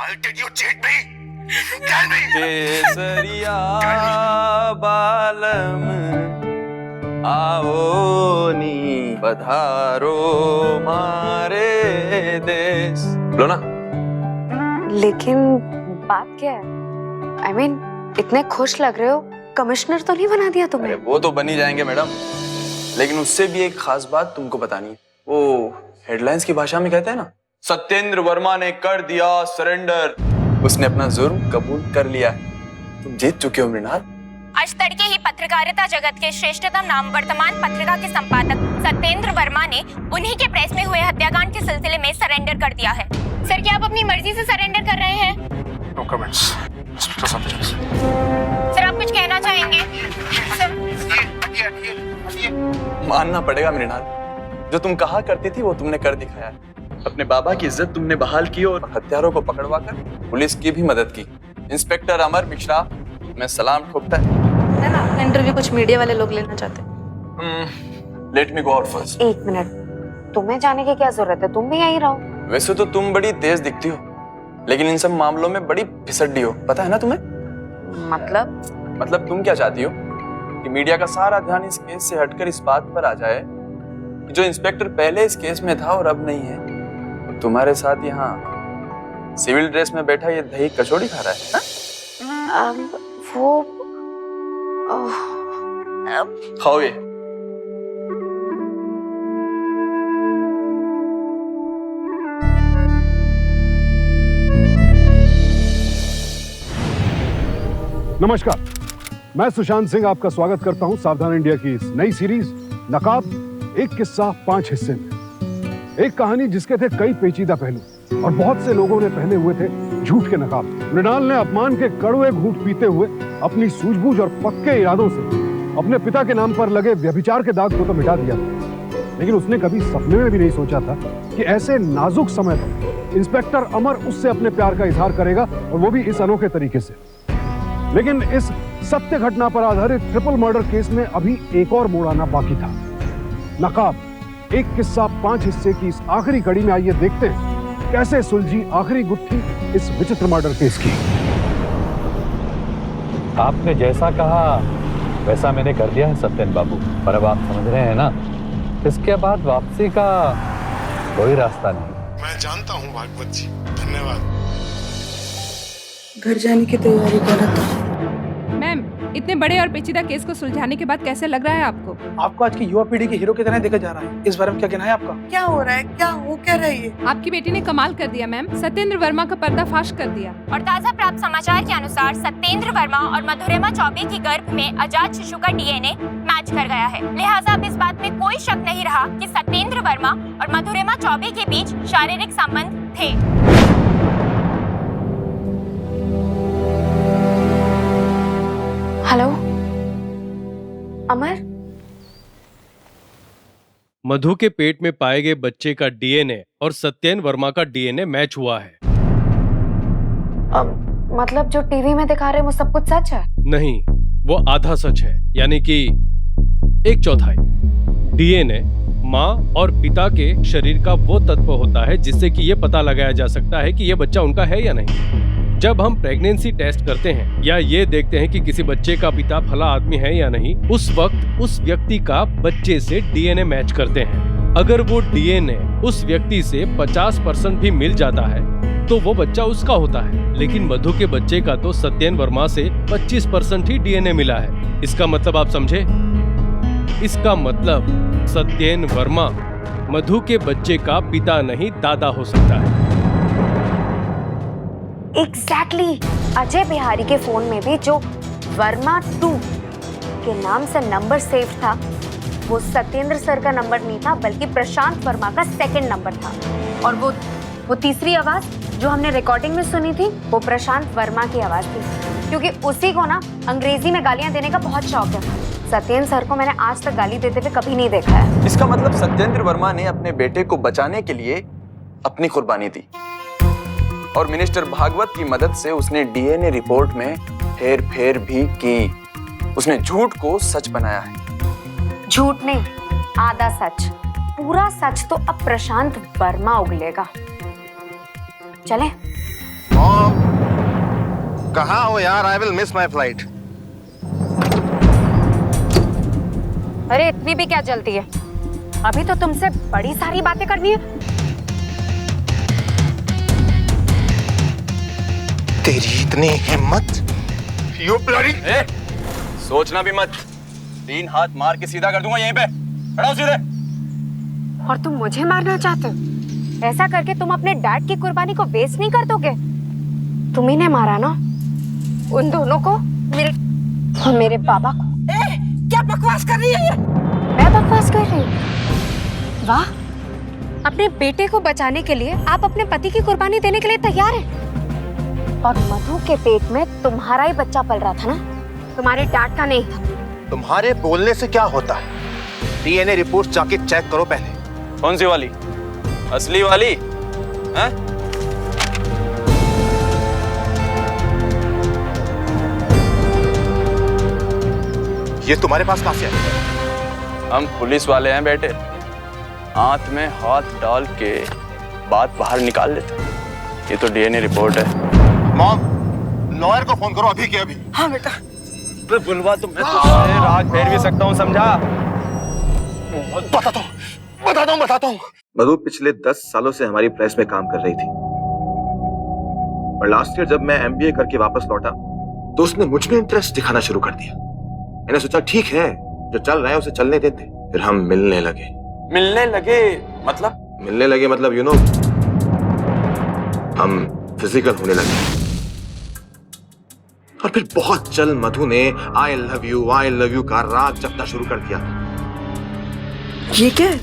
Why did you cheat me? Tell me. केसरिया बालम आओ नी पधारो मारे देश। लो ना। लेकिन बात क्या है? I mean, इतने खुश लग रहे हो, कमिश्नर तो नहीं बना दिया तुमने? अरे वो तो बन ही जाएंगे मैडम, लेकिन उससे भी एक खास बात तुमको बतानी है। वो हेडलाइंस की भाषा में कहते हैं ना, सत्येंद्र वर्मा ने कर दिया सरेंडर। उसने अपना जुर्म कबूल कर लिया है। तुम जीत चुके हो मृणाल। आज तड़के ही पत्रकारिता जगत के श्रेष्ठतम नाम वर्तमान पत्रिका के संपादक सत्येंद्र वर्मा ने उन्हीं के प्रेस में हुए हत्याकांड के सिलसिले में सरेंडर कर दिया है। सर, क्या आप अपनी मर्जी से सरेंडर कर रहे हैं? No comments. Inspector Sanchez. Sir, आप कुछ कहना चाहेंगे? सर, मानना पड़ेगा मृणाल, जो तुम कहा करती थी वो तुमने कर दिखाया। अपने बाबा की इज्जत तुमने बहाल की और हत्यारों को पकड़वा कर पुलिस की भी मदद की। इंस्पेक्टर अमर मिश्रा, मैं सलाम ठोकता है। ना अपना इंटरव्यू कुछ मीडिया वाले लोग लेना चाहते हैं। Let me go out first. एक मिनट, तुम्हें जाने की क्या जरूरत है? तुम भी यहीं रहो। वैसे तो तुम बड़ी तेज दिखती हो, लेकिन इन सब मामलों में बड़ी फिसड्डी हो, पता है ना तुम्हें? मतलब तुम क्या चाहती हो कि मीडिया का सारा ध्यान इस केस से हटकर इस बात पर आ जाए कि जो इंस्पेक्टर पहले इस केस में था और अब नहीं है, तो तुम्हारे साथ यहाँ सिविल ड्रेस में बैठा ये दही कचौड़ी खा रहा है हा? वो खाओ ये। नमस्कार, मैं सुशांत सिंह आपका स्वागत करता हूं सावधान इंडिया की इस नई सीरीज नकाब, एक किस्सा 5 हिस्से में। एक कहानी जिसके थे कई पेचीदा पहलू और बहुत से लोगों ने पहने हुए थे झूठ के नकाब। मृणाल ने अपमान के कड़वे घूंट पीते हुए अपनी सूझबूझ और पक्के इरादों से अपने पिता के नाम पर लगे व्यभिचार के दाग को तो मिटा दिया, लेकिन उसने कभी सपने में भी नहीं सोचा था कि ऐसे नाजुक समय पर इंस्पेक्टर अमर उससे अपने प्यार का इजहार करेगा, और वो भी इस अनोखे तरीके से। लेकिन इस सत्य घटना पर आधारित ट्रिपल मर्डर केस में अभी एक और मोड़ आना बाकी था। नकाब, एक किस्सा 5 हिस्से की इस आखिरी कड़ी में आइए देखते हैं कैसे सुलझी आखिरी गुत्थी इस विचित्र मर्डर केस की। आपने जैसा कहा वैसा मैंने कर दिया है सत्येंद्र बाबू, पर अब आप समझ रहे हैं ना, इसके बाद वापसी का कोई रास्ता नहीं। मैं जानता हूँ भागवत जी, धन्यवाद। घर जाने की तैयारी कर रहा था। मैम, इतने बड़े और पेचीदा केस को सुलझाने के बाद कैसे लग रहा है आपको? आपको आज की युवा पीढ़ी के हीरो की तरह देखा जा रहा है। इस बारे में क्या कहना है आपका? क्या हो रहा है? क्या हो क्या रहा है ये? आपकी बेटी ने कमाल कर दिया मैम, सत्येंद्र वर्मा का पर्दाफाश कर दिया। और ताज़ा प्राप्त समाचार के अनुसार सत्येंद्र वर्मा और मधुरिमा चौबे की गर्भ में अजात शिशु का डीएनए मैच कर गया है। लिहाजा अब इस बात में कोई शक नहीं रहा कि सत्येंद्र वर्मा और मधुरिमा चौबे के बीच शारीरिक संबंध थे। हेलो अमर, मधु के पेट में पाए गए बच्चे का डीएनए और सत्येंद्र वर्मा का डीएनए मैच हुआ है। मतलब जो टीवी में दिखा रहे हैं वो सब कुछ सच है? नहीं, वो आधा सच है, यानी कि 1/4। डीएनए माँ और पिता के शरीर का वो तत्व होता है जिससे कि ये पता लगाया जा सकता है कि ये बच्चा उनका है या नहीं। जब हम प्रेगनेंसी टेस्ट करते हैं या ये देखते हैं कि किसी बच्चे का पिता फला आदमी है या नहीं, उस वक्त उस व्यक्ति का बच्चे से डीएनए मैच करते हैं। अगर वो डीएनए उस व्यक्ति से 50% भी मिल जाता है तो वो बच्चा उसका होता है, लेकिन मधु के बच्चे का तो सत्येंद्र वर्मा से 25% ही डीएनए मिला है। इसका मतलब आप समझे? इसका मतलब सत्येंद्र वर्मा मधु के बच्चे का पिता नहीं, दादा हो सकता है। एग्जैक्टली। अजय बिहारी के फोन में भी जो वर्मा 2 के नाम से नंबर सेव था, वो सत्येंद्र सर का नंबर नहीं था, बल्कि प्रशांत वर्मा का 2nd नंबर था। और वो तीसरी आवाज जो हमने रिकॉर्डिंग में सुनी थी, वो प्रशांत वर्मा की आवाज थी, क्योंकि उसी को ना अंग्रेजी में गालियां देने का बहुत शौक है। सत्येंद्र सर को मैंने आज तक गाली देते हुए कभी नहीं देखा है। इसका मतलब सत्येंद्र वर्मा ने अपने बेटे को बचाने के लिए अपनी कुर्बानी दी, और मिनिस्टर भागवत की मदद से उसने डीएनए रिपोर्ट में हेर फेर भी की। उसने झूठ को सच बनाया है। झूठ नहीं, आधा सच। पूरा सच तो अब प्रशांत वर्मा उगलेगा। चले? मॉम, कहाँ हो यार? I will miss my flight. अरे इतनी भी क्या जल्दी है? अभी तो तुमसे बड़ी सारी बातें करनी है। तेरी इतनी हिम्मत? You bloody! सोचना भी मत, 3 हाथ मार के सीधा कर दूंगा यहीं पे। खड़ा हो सीधे। और तुम मुझे मारना चाहते हो? ऐसा करके तुम अपने डैड की कुर्बानी को वेस्ट नहीं कर दोगे? तुम ही ने मारा ना उन दोनों को, मेरे बाबा को। क्या बकवास कर रही है ये? मैं बकवास कर रही हूँ? वाह, अपने बेटे को बचाने के लिए आप अपने पति की कुर्बानी देने के लिए तैयार हैं। और मधु के पेट में तुम्हारा ही बच्चा पल रहा था ना, तुम्हारे डैड का नहीं था। तुम्हारे बोलने से क्या होता है? डीएनए रिपोर्ट जाके चेक करो पहले। कौन सी वाली? असली वाली? हैं? ये तुम्हारे पास कहां से आया? हम पुलिस वाले हैं बेटे, हाथ में हाथ डाल के बात बाहर निकाल लेते। ये तो डीएनए रिपोर्ट है। मॉम, लॉयर को फोन करो अभी के अभी। हाँ बेटा। बुलवा तो मैं तुझसे राग फेर भी सकता हूँ, समझा? बताता हूँ। मधु पिछले 10 सालों से हमारी प्रेस में काम कर रही थी, और लास्ट ईयर जब मैं एमबीए करके वापस लौटा तो उसने मुझ में इंटरेस्ट दिखाना शुरू कर दिया। मैंने सोचा ठीक है, जो चल रहा है उसे चलने देते। फिर हम मिलने लगे। मतलब यू नो, हम फिजिकल होने लगे। और फिर बहुत जल्द मधु ने आई लव यू का राग जपना शुरू कर दिया। ये क्या है?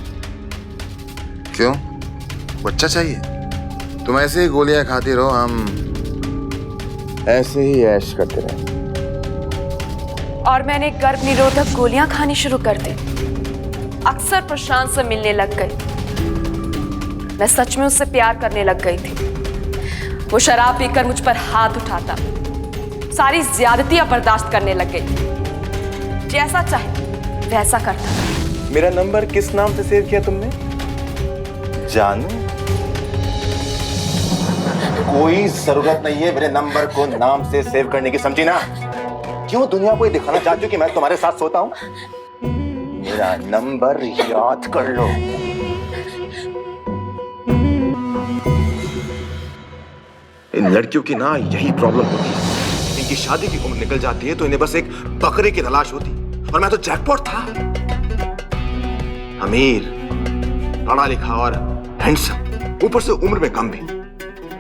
क्यों, बच्चा चाहिए? तुम ऐसे ही गोलियां खाती रहो, हम ऐसे ही ऐश करते रहे। और मैंने गर्भ निरोधक गोलियां खानी शुरू कर दी। अक्सर प्रशांत से मिलने लग गई। मैं सच में उससे प्यार करने लग गई थी। वो शराब पीकर मुझ पर हाथ उठाता, सारी ज्यादतियां बर्दाश्त करने लग गई। जैसा चाहे वैसा करता। मेरा नंबर किस नाम से सेव किया तुमने? जानू? कोई जरूरत नहीं है मेरे नंबर को नाम से सेव करने की, समझी ना? क्यों दुनिया को ये दिखाना चाहती हो कि मैं तुम्हारे साथ सोता हूं? मेरा नंबर याद कर लो। इन लड़कियों की ना यही प्रॉब्लम होती है, इनकी शादी की उम्र निकल जाती है तो इन्हें बस एक बकरे की तलाश होती। और मैं तो जैकपॉट था, अमीर, पढ़ा लिखा और हैंडसम, ऊपर से उम्र में कम भी।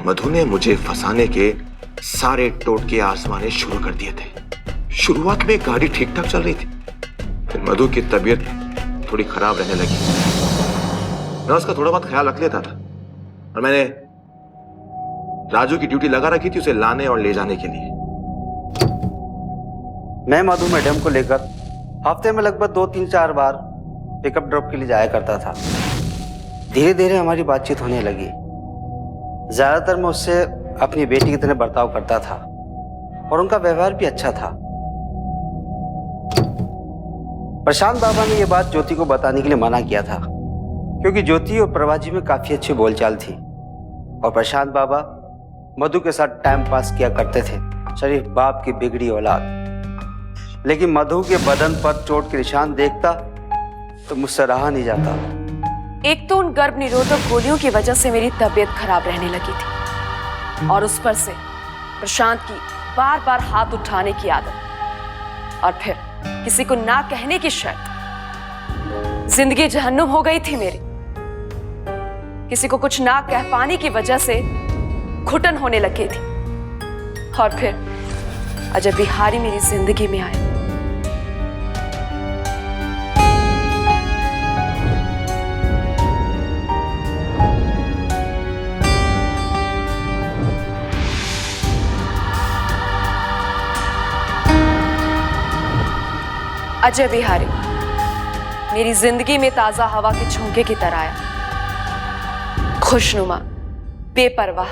मधु ने मुझे फंसाने के सारे टोटके आजमाने शुरू कर दिए थे। शुरुआत में गाड़ी ठीक ठाक चल रही थी, फिर मधु की तबीयत थोड़ी खराब रहने लगी। मैं उसका थोड़ा बहुत ख्याल रख लेता था, और मैंने राजू की ड्यूटी लगा रखी थी उसे लाने और ले जाने के लिए। मैं मधु मैडम को लेकर हफ्ते में लगभग 2-3-4 बार पिकअप ड्रॉप के लिए जाया करता था। धीरे धीरे हमारी बातचीत होने लगी। ज्यादातर मैं उससे अपनी बेटी की तरह बर्ताव करता था, और उनका व्यवहार भी अच्छा था। प्रशांत बाबा ने यह बात ज्योति को बताने के लिए मना किया था, क्योंकि ज्योति और प्रभाजी में काफी अच्छी बोलचाल थी, और प्रशांत बाबा मधु के साथ टाइम पास किया करते थे, शरीफ बाप की बिगड़ी औलाद। लेकिन मधु के बदन पर चोट के निशान देखता तो मुझसे रहा नहीं जाता। एक तो उन गर्भ निरोधक गोलियों की वजह से मेरी तबीयत खराब रहने लगी थी, और उस पर से प्रशांत की बार बार हाथ उठाने की आदत, और फिर किसी को ना कहने की शर्त। जिंदगी जहन्नुम हो गई थी मेरी। किसी को कुछ ना कह पाने की वजह से घुटन होने लगी थी। और फिर अजय बिहारी मेरी जिंदगी में आया। अजय बिहारी मेरी जिंदगी में ताजा हवा के झोंके की तरह आया, खुशनुमा, बेपरवाह,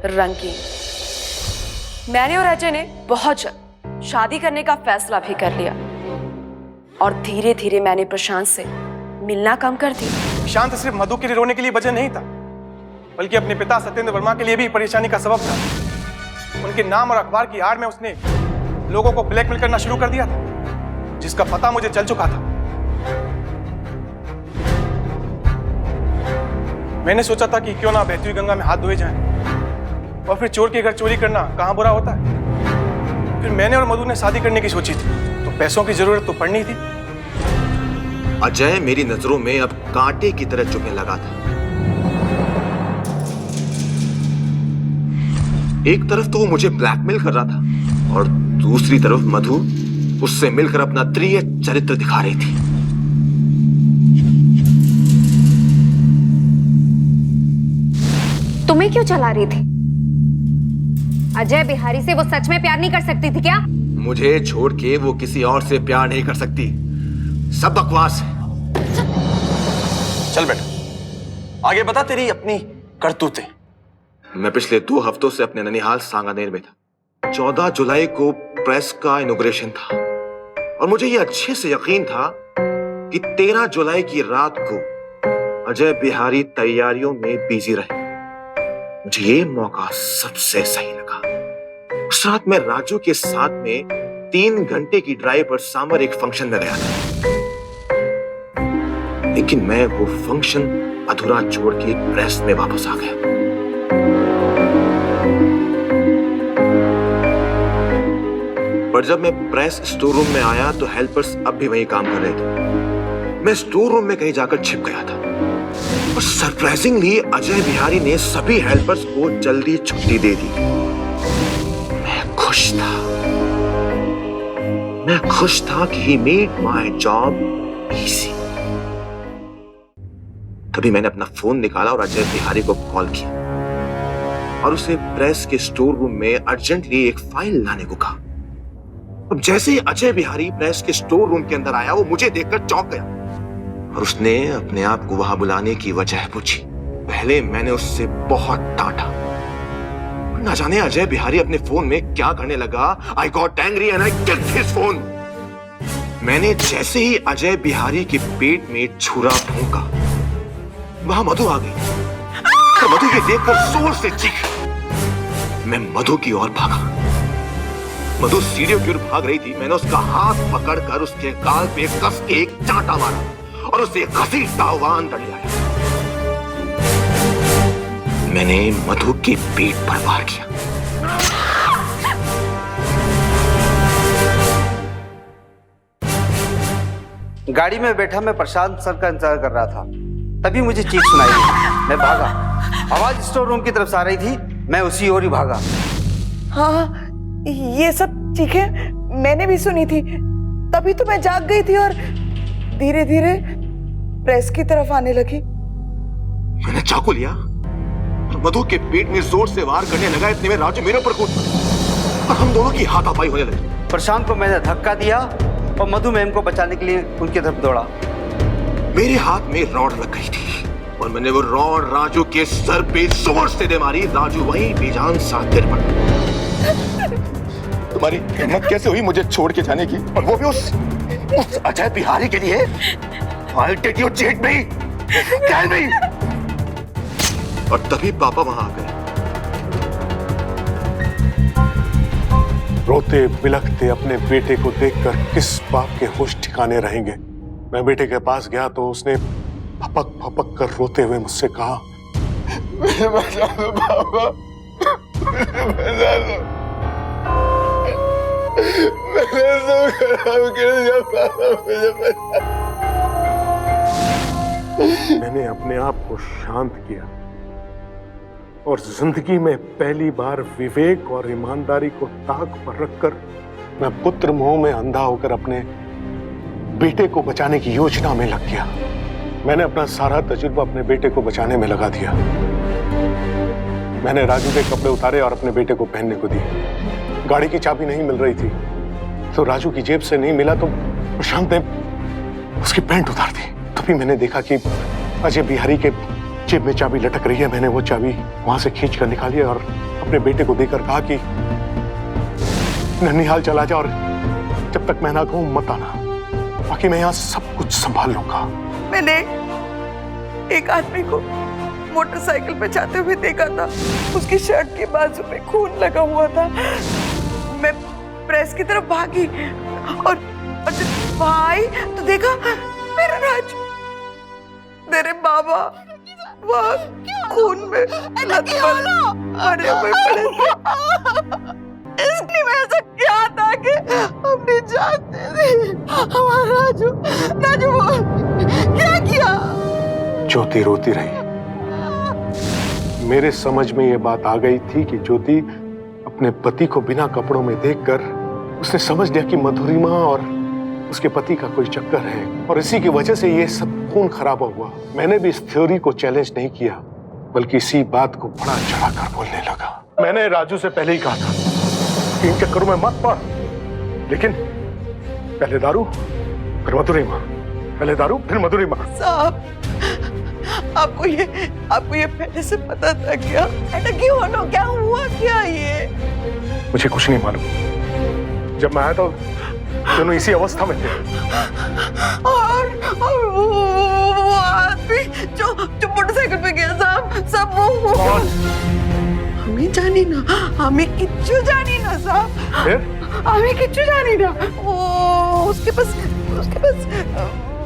रंगीन। मैंने और अजय ने बहुत जल्द शादी करने का फैसला भी कर लिया, और धीरे धीरे मैंने प्रशांत से मिलना कम कर दिया। शांत सिर्फ मधु के लिए रोने के लिए वजह नहीं था, बल्कि अपने पिता सत्येंद्र वर्मा के लिए भी परेशानी का सबब था। उनके नाम और अखबार की आड़ में उसने लोगों को ब्लैकमेल करना शुरू कर दिया था, जिसका पता मुझे चल चुका था। मैंने सोचा था कि क्यों ना बहती हुई गंगा में हाथ धोए जाएं, और फिर चोर के घर चोरी करना कहां बुरा होता है। फिर मैंने और मधु ने शादी करने की सोची थी, तो पैसों की जरूरत तो पड़नी थी। अजय मेरी नजरों में अब कांटे की तरह चुभने लगा था। एक तरफ तो वो मुझे ब्लैकमेल कर रहा था और दूसरी तरफ मधु उससे मिलकर अपना त्रिय चरित्र दिखा रही थी। तुम्हें क्यों चला रही थी? अजय बिहारी से वो सच में प्यार नहीं कर सकती थी क्या? मुझे छोड़ के वो किसी और से प्यार नहीं कर सकती। सब बकवास है। चल बेटा, आगे बता तेरी अपनी करतूतें। मैं पिछले 2 हफ्तों से अपने ननिहाल सांगानेर में था। 14 जुलाई को प्रेस का इनॉग्रेशन था और मुझे यह अच्छे से यकीन था कि 13 जुलाई की रात को अजय बिहारी तैयारियों में बिजी रहे। मुझे ये मौका सबसे सही लगा। उस रात मैं राजू के साथ में 3 घंटे की ड्राइव पर सामर एक फंक्शन में गया था, लेकिन मैं वो फंक्शन अधूरा छोड़ के प्रेस में वापस आ गया। पर जब मैं प्रेस स्टोर रूम में आया तो हेल्पर्स अब भी वहीं काम कर रहे थे। मैं स्टोर रूम में कहीं जाकर छिप गया था और सरप्राइजिंगली अजय बिहारी ने सभी हेल्पर्स को जल्दी छुट्टी दे दी। मैं खुश था कि he made my job easy। तभी मैंने अपना फोन निकाला और अजय बिहारी को कॉल किया और उसे प्रेस के स्टोर रूम में अर्जेंटली एक फाइल लाने को कहा। अब जैसे ही अजय बिहारी प्रेस के स्टोर रूम के अंदर आया, वो मुझे देखकर चौंक गया और उसने अपने आप को वहां बुलाने की वजह पूछी। पहले मैंने उससे बहुत डांटा, ना जाने अजय बिहारी अपने फोन में क्या करने लगा। I got angry and I kicked his phone। मैंने जैसे ही अजय बिहारी के पेट में छुरा फूंका, वहां मधु आ गई और मधु ये देखकर जोर से चीखी। मैं मधु की ओर भागा। मधु सीढ़ियों की ओर भाग रही थी। मैंने उसका हाथ पकड़कर उसके गाल पे कस के एक चांटा मारा और उसे घसीटता हुआ अंदर ले आया। मैंने मधु के पेट पर वार किया। गाड़ी में बैठा मैं प्रशांत सर का इंतजार कर रहा था, तभी मुझे चीख सुनाई दी। मैं भागा, आवाज स्टोर रूम की तरफ से आ रही थी। मैं उसी ओर ही भागा। हाँ, ये सब चीखें मैंने भी सुनी थी, तभी तो मैं जाग गई थी और धीरे धीरे प्रेस की तरफ आने लगी। मैंने चाकू लिया और मधु के पेट में जोर से वार करने लगा। इतने में राजू मेरे ऊपर कूद पड़ा और हम दोनों की हाथापाई होने लगी। प्रशांत को मैंने धक्का दिया और मधु मैम को बचाने के लिए उनकी तरफ दौड़ा। मेरे हाथ में रॉड लग गई थी और मैंने वो रॉड राजू के सर पे जोर से दे मारी। राजू वहीं बेजान सा गिर पड़ा। तुम्हारी हिम्मत कैसे हुई मुझे छोड़ के जाने की, और वो भी उस अजय बिहारी के लिए? Why did you cheat me? Tell me! और तभी पापा वहां आ गए। रोते बिलखते अपने बेटे को देखकर किस बाप के होश ठिकाने रहेंगे। मैं बेटे के पास गया तो उसने फपक फपक कर रोते हुए मुझसे कहा, मुझे बचा दो पापा, मुझे बचा दो, मैंने सब खराब कर दिया पापा, मुझे बचा। मैंने अपने आप को शांत किया और जिंदगी में पहली बार विवेक और ईमानदारी को ताक पर रखकर मैं पुत्र मोह में अंधा होकर अपने बेटे को बचाने की योजना में लग गया। मैंने अपना सारा तजुर्बा अपने बेटे को बचाने में लगा दिया। मैंने राजू के कपड़े उतारे और अपने बेटे को पहनने को दिए। गाड़ी की चाबी नहीं मिल रही थी तो राजू की जेब से नहीं मिला तो प्रशांत ने उसकी पैंट उतार दी। तभी मैंने देखा कि अजय बिहारी के जेब में चाबी लटक रही है। मैंने वो चाबी वहां से खींच कर निकाली और अपने बेटे को देकर कहा कि ननिहाल चला जा और जब तक मैं ना कहूं मत आना, बाकी मैं यहां सब कुछ संभाल लूंगा। मैंने एक आदमी को मोटरसाइकिल पे जाते हुए देखा था। उसकी शर्ट के बाजू पे खून लगा हुआ था। मैं प्रेस की तरफ भागी और जब भाई तो देखा मेरा राजू, मेरे बाबा वहाँ खून में लथपथ मरे हुए पड़े थे। इसकी वजह से क्या था कि हम नहीं जानते थे हमारा राजू क्या किया। ज्योति रोती रही। मेरे समझ में ये बात आ गई थी कि ज्योति अपने पति को बिना कपड़ों में देखकर उसने समझ लिया कि मधुरिमा और उसके पति का कोई चक्कर है और इसी की वजह से ये सब खून खराबा हुआ। मैंने भी इस थ्योरी को चैलेंज नहीं किया, बल्कि इसी बात को बड़ा चढ़ाकर बोलने लगा। मैंने राजू से पहले ही कहा था कि इन चक्करों में मत पड़, लेकिन पहले दारू फिर मधुरिमा, पहले दारू फिर मधुरिमा। साहब, आपको ये पहले से पता था क्या? ऐसा क्यों होना, क्या हुआ क्या ये? मुझे कुछ नहीं मालूम। जब मैं आया तो दोनों इसी अवस्था में थे। और वो आदमी जो मोटरसाइकिल पे गया साहब, सब वो हमें जानी ना, हमें किच्चू जानी ना साहब, हमें किच्चू जानी ना। वो उसके पास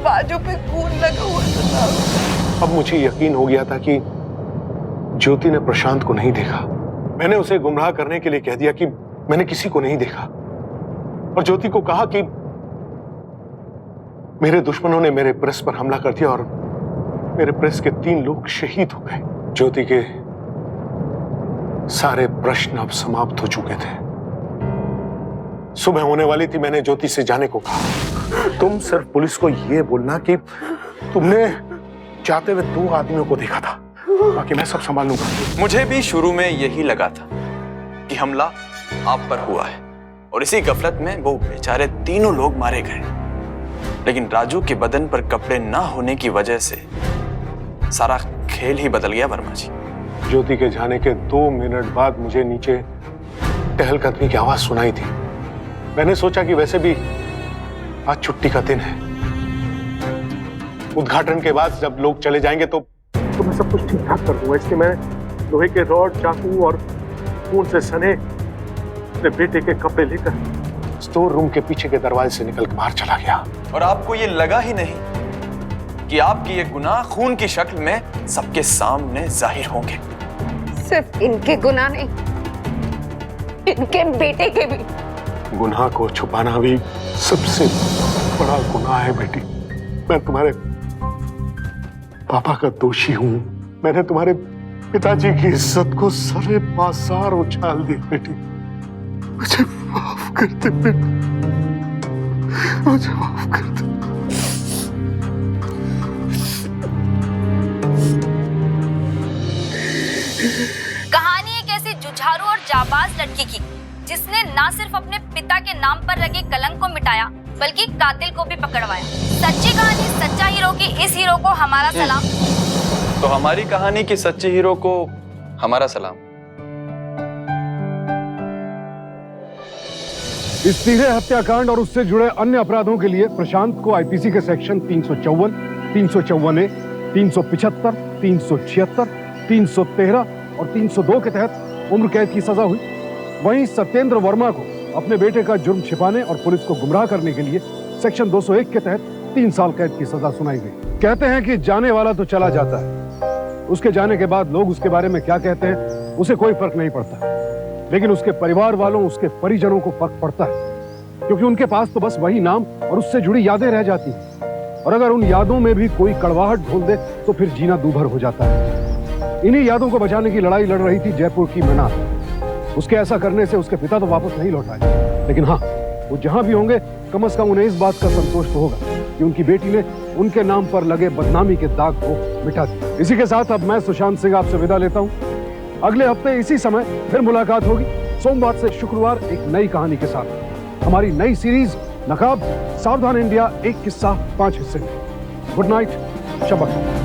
बाजू पे खून लगा हुआ था साहब। अब मुझे यकीन हो गया था कि ज्योति ने प्रशांत को नहीं देखा। मैंने उसे गुमराह करने के लिए कह दिया कि मैंने किसी को नहीं देखा और ज्योति को कहा कि मेरे दुश्मनों ने मेरे प्रेस पर हमला कर दिया और मेरे प्रेस के 3 लोग शहीद हो गए। ज्योति के सारे प्रश्न अब समाप्त हो चुके थे। सुबह होने वाली थी। मैंने ज्योति से जाने को कहा, तुम सिर्फ पुलिस को यह बोलना कि तुमने जाते हुए 2 आदमियों को देखा था, बाकी मैं सब संभाल लूंगा। मुझे भी शुरू में यही लगा था कि हमला आप पर हुआ है और इसी गफलत में वो बेचारे 3 लोग मारे गए, लेकिन राजू के बदन पर कपड़े ना होने की वजह से सारा खेल ही बदल गया वर्मा जी। ज्योति के जाने के 2 मिनट बाद मुझे नीचे टहलकदमी की आवाज सुनाई थी। मैंने सोचा कि वैसे भी आज छुट्टी का दिन है, उद्घाटन के बाद जब लोग चले जाएंगे तो मैं सब कुछ ठीक ठाक कर दूंगा। इसलिए मैं लोहे के रॉड, चाकू और खून से सने अपने बेटे के कपड़े लेकर स्टोर रूम के पीछे के दरवाजे से निकल के बाहर चला गया। और आपको ये लगा ही नहीं कि आपकी ये गुनाह खून की शक्ल में सबके सामने जाहिर होंगे। सिर्फ इनके गुनाह नहीं, इनके बेटे के भी। गुनाह को छुपाना भी सबसे बड़ा गुनाह है बेटी। मैं तुम्हारे पापा का दोषी हूं। मैंने तुम्हारे पिताजी की इज्जत को सरे पासार उछाल दी बेटी। मुझे माफ कर दे बेटी, मुझे माफ कर दे। कहानी एक ऐसी जुझारू और जाबाज लड़की की जिसने ना सिर्फ अपने पिता के नाम पर लगे कलंक को मिटाया बल्कि कातिल को भी पकड़वाया। सच्ची कहानी, सच्चा हीरो की इस हीरो को हमारा सलाम। तो हमारी कहानी के सच्चे हीरो को हमारा सलाम। इस सीधे हत्याकांड और उससे जुड़े अन्य अपराधों के लिए प्रशांत को आईपीसी के सेक्शन 354, 354A, 375, 376, 313 और 302 के तहत उम्र कैद की सजा हुई। वहीं सत्येंद्र वर्मा को अपने बेटे का जुर्म छिपाने और पुलिस को गुमराह करने के लिए सेक्शन 201 के तहत 3 साल कैद की सजा सुनाई गई। कहते हैं कि जाने वाला तो चला जाता है, उसके जाने के बाद लोग उसके बारे में क्या कहते हैं उसे कोई फर्क नहीं पड़ता, लेकिन उसके परिवार वालों, उसके परिजनों को फर्क पड़ता है, क्योंकि उनके पास तो बस वही नाम और उससे जुड़ी यादें रह जाती हैं। और अगर उन यादों में भी कोई कड़वाहट घोल दे तो फिर जीना दूभर हो जाता है। इन्हीं यादों को बचाने की लड़ाई लड़ रही थी जयपुर की मीना। उसके ऐसा करने से उसके पिता तो वापस नहीं लौट आए, लेकिन हाँ, वो जहां भी होंगे कम से कम उन्हें इस बात का संतोष तो होगा कि उनकी बेटी ने उनके नाम पर लगे बदनामी के दाग को मिटा दिया। इसी के साथ अब मैं सुशांत सिंह आपसे विदा लेता हूं। अगले हफ्ते इसी समय फिर मुलाकात होगी, सोमवार से शुक्रवार, एक नई कहानी के साथ। हमारी नई सीरीज नकाब, सावधान इंडिया, एक किस्सा 5 हिस्से में। गुड नाइट, शब बखैर।